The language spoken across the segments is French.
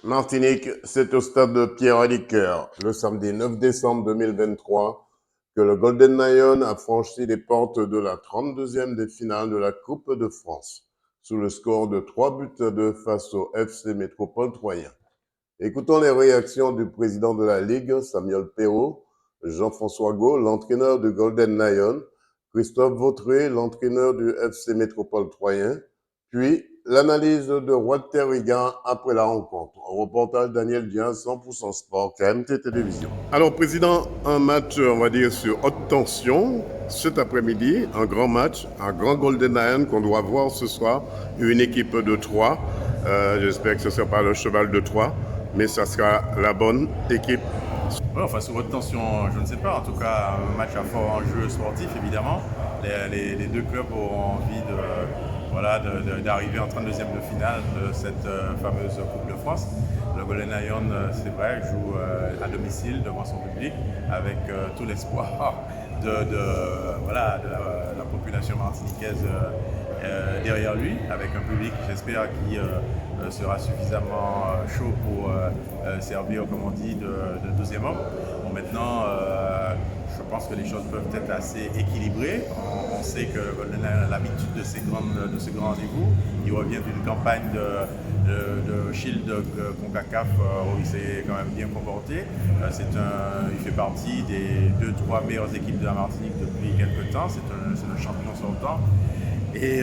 Martinique, c'est au stade de Pierre-Aliker, le samedi 9 décembre 2023, que le Golden Lion a franchi les portes de la 32e des finales de la Coupe de France, sous le score de 3 buts à 2 face au FC Métropole Troyen. Écoutons les réactions du président de la Ligue, Samuel Perrault, Jean-François Gault, l'entraîneur du Golden Lion, Christophe Vautrué, l'entraîneur du FC Métropole Troyen, puis l'analyse de Walter Rigan après la rencontre. Au reportage Daniel Diaz, 100% Sport, KMT Télévision. Alors, président, un match, on va dire, sur haute tension cet après-midi, un grand match, un grand Golden Lion qu'on doit voir ce soir, une équipe de 3. J'espère que ce ne sera pas le cheval de 3, mais ça sera la bonne équipe. Ouais, enfin, sous haute tension, je ne sais pas. En tout cas, un match à fort enjeu sportif, évidemment. Les deux clubs auront envie d'arriver en 32e de finale de cette fameuse Coupe de France. Le Golden Lion, c'est vrai, joue à domicile devant son public avec tout l'espoir de la population martiniquaise derrière lui, avec un public, j'espère, qui sera suffisamment chaud pour servir, comme on dit, de deuxième homme. Bon, maintenant, je pense que les choses peuvent être assez équilibrées. On sait que Golden Lion a l'habitude de ces grands rendez-vous. Il revient d'une campagne de Shield CONCACAF où il s'est quand même bien comporté. Il fait partie des 2-3 meilleures équipes de la Martinique depuis quelques temps. C'est le champion sortant. Et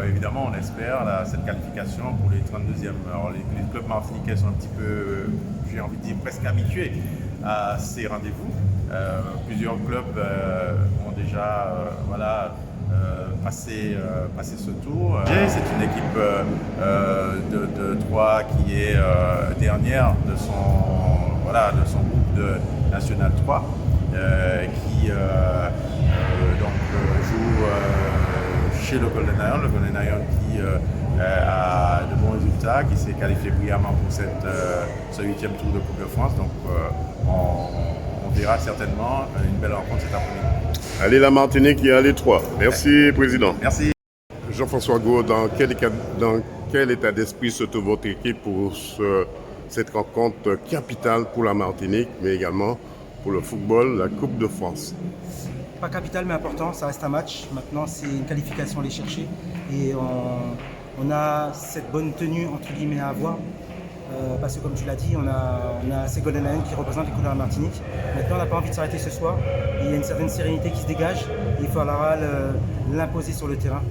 évidemment, on espère cette qualification pour les 32e. Alors, les clubs martiniquais sont un petit peu, j'ai envie de dire, presque habitués à ces rendez-vous. Plusieurs clubs ont déjà passé ce tour. C'est une équipe de 3 qui est dernière de son groupe de National 3 qui joue chez le Golden Lion qui a de bons résultats, qui s'est qualifié brillamment pour ce 8e tour de Coupe de France. Donc on verra certainement une belle rencontre cet après-midi. Allez la Martinique et allez 3. Merci, président. Merci. Jean-François Gault, dans quel état d'esprit se trouve votre équipe pour cette rencontre capitale pour la Martinique, mais également pour le football, la Coupe de France? Pas capital mais important, ça reste un match. Maintenant, c'est une qualification à aller chercher. Et on a cette bonne tenue, entre guillemets, à avoir. Parce que comme tu l'as dit, on a ces Golden Lions qui représentent les couleurs de la Martinique. Maintenant, on n'a pas envie de s'arrêter ce soir. Il y a une certaine sérénité qui se dégage. Et il faudra l'imposer sur le terrain.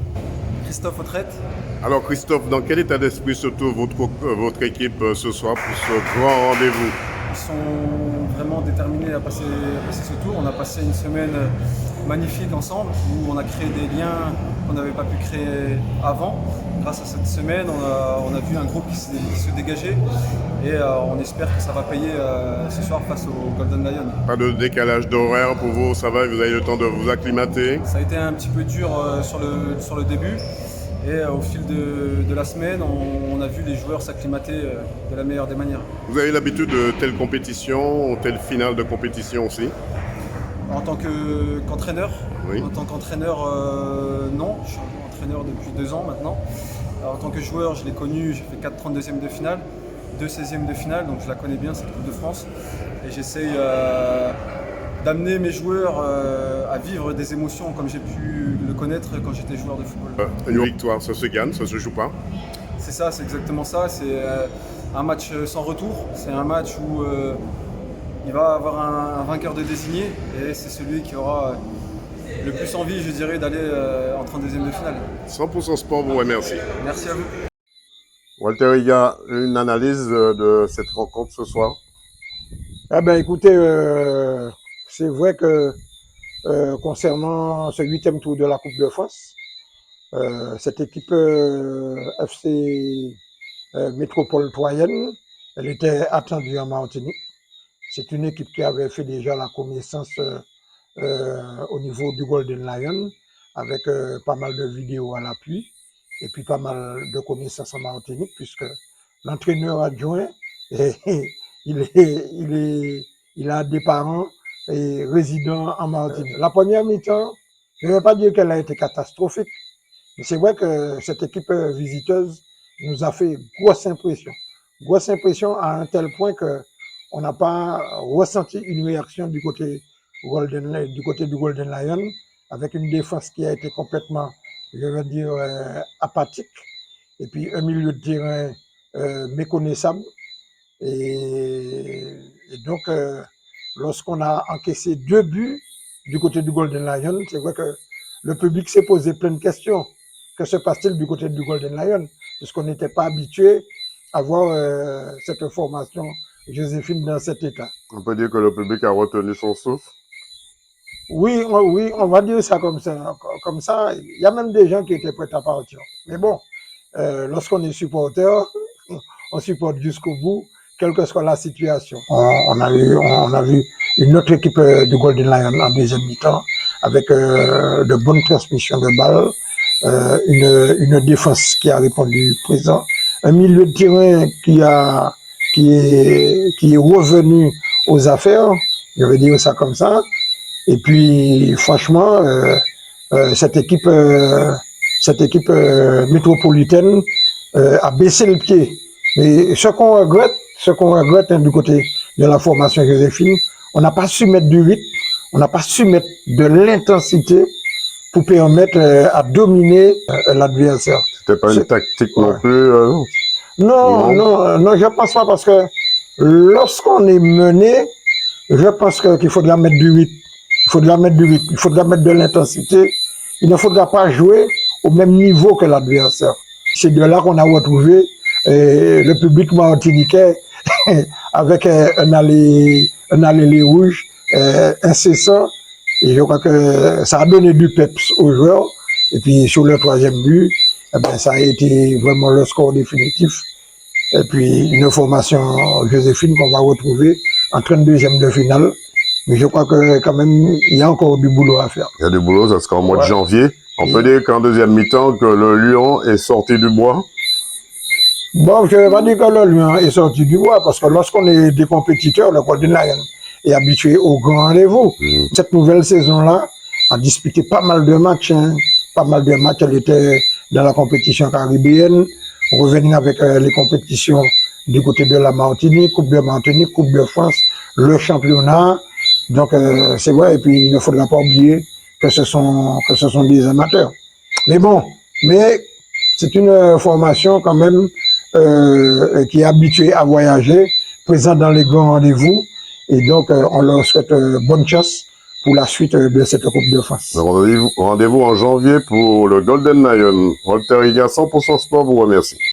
Christophe Autrette. Alors Christophe, dans quel état d'esprit se trouve votre équipe ce soir pour ce grand rendez-vous? Ils sont vraiment déterminés à passer ce tour. On a passé une semaine magnifique ensemble où on a créé des liens qu'on n'avait pas pu créer avant. Grâce à cette semaine, on a vu un groupe qui se dégageait et on espère que ça va payer ce soir face au Golden Lion. Pas de décalage d'horaire pour vous, ça va, vous avez le temps de vous acclimater? Ça a été un petit peu dur sur le début. Et au fil de la semaine, on a vu les joueurs s'acclimater de la meilleure des manières. Vous avez l'habitude de telles compétitions, telles finales de compétition aussi? En tant qu'entraîneur, oui. En tant qu'entraîneur, non. Je suis entraîneur depuis 2 ans maintenant. Alors, en tant que joueur, je l'ai connu, j'ai fait 4 32e de finale, 2 16e de finale, donc je la connais bien cette Coupe de France. Et j'essaye d'amener mes joueurs à vivre des émotions comme j'ai pu le connaître quand j'étais joueur de football. Une victoire, ça se gagne, ça se joue pas? C'est ça, c'est exactement ça. C'est un match sans retour. C'est un match où il va avoir un vainqueur de désigné et c'est celui qui aura le plus envie, je dirais, d'aller en 32e de finale. 100% Sport vous remercie. Merci à vous. Walter, il y a une analyse de cette rencontre ce soir? Ah ben écoutez, c'est vrai que concernant ce 8e tour de la Coupe de France, cette équipe FC Métropole Troyenne, elle était attendue en Martinique. C'est une équipe qui avait fait déjà la connaissance au niveau du Golden Lion, avec pas mal de vidéos à l'appui, et puis pas mal de connaissances en Martinique, puisque l'entraîneur adjoint, il a des parents et résidents en Martinique. La première mi-temps, je ne vais pas dire qu'elle a été catastrophique, mais c'est vrai que cette équipe visiteuse nous a fait grosse impression. Grosse impression à un tel point que on n'a pas ressenti une réaction du côté du Golden Lion, avec une défense qui a été complètement, je veux dire, apathique, et puis un milieu de terrain méconnaissable. Et donc, lorsqu'on a encaissé 2 buts du côté du Golden Lion, c'est vrai que le public s'est posé plein de questions. Que se passe-t-il du côté du Golden Lion? Puisqu'on n'était pas habitué à voir cette formation Joséphine dans cet état. On peut dire que le public a retenu son souffle. Oui, on va dire ça comme ça. Comme ça, il y a même des gens qui étaient prêts à partir. Mais bon, lorsqu'on est supporter, on supporte jusqu'au bout, quelle que soit la situation. On a vu une autre équipe du Golden Lion en deuxième mi-temps, avec de bonnes transmissions de balles, une défense qui a répondu présent, un milieu de terrain qui est revenu aux affaires, je vais dire ça comme ça. Et puis, franchement, cette équipe métropolitaine a baissé le pied. Mais ce qu'on regrette du côté de la formation Joséphine, on n'a pas su mettre du rythme, on n'a pas su mettre de l'intensité pour permettre à dominer l'adversaire. C'était pas une tactique non plus. Non, je pense pas, parce que lorsqu'on est mené, je pense qu'il faudra mettre du rythme. Il faudra mettre de l'intensité. Il ne faudra pas jouer au même niveau que l'adversaire. C'est de là qu'on a retrouvé le public martiniquais avec un allé rouge incessant. Et je crois que ça a donné du peps aux joueurs. Et puis sur le 3e but, ça a été vraiment le score définitif. Et puis une formation Joséphine qu'on va retrouver en 32e de finale. Mais je crois que quand même, il y a encore du boulot à faire. Il y a du boulot, parce qu'en mois de janvier, on peut dire qu'en deuxième mi-temps, que le Lion est sorti du bois. Bon, je ne vais pas dire que le Lion est sorti du bois, parce que lorsqu'on est des compétiteurs, le Golden Lion est habitué au grand rendez-vous. Cette nouvelle saison-là a disputé pas mal de matchs. Pas mal de matchs, elle était dans la compétition caribéenne, revenir avec les compétitions du côté de la Martinique, Coupe de France, le championnat. Donc c'est vrai, et puis il ne faudra pas oublier que ce sont des amateurs. Mais bon, c'est une formation quand même qui est habituée à voyager, présente dans les grands rendez-vous, et donc on leur souhaite bonne chance pour la suite de cette Coupe de France. Rendez-vous en janvier pour le Golden Lion. Walter Higa, 100% Sport vous remercie.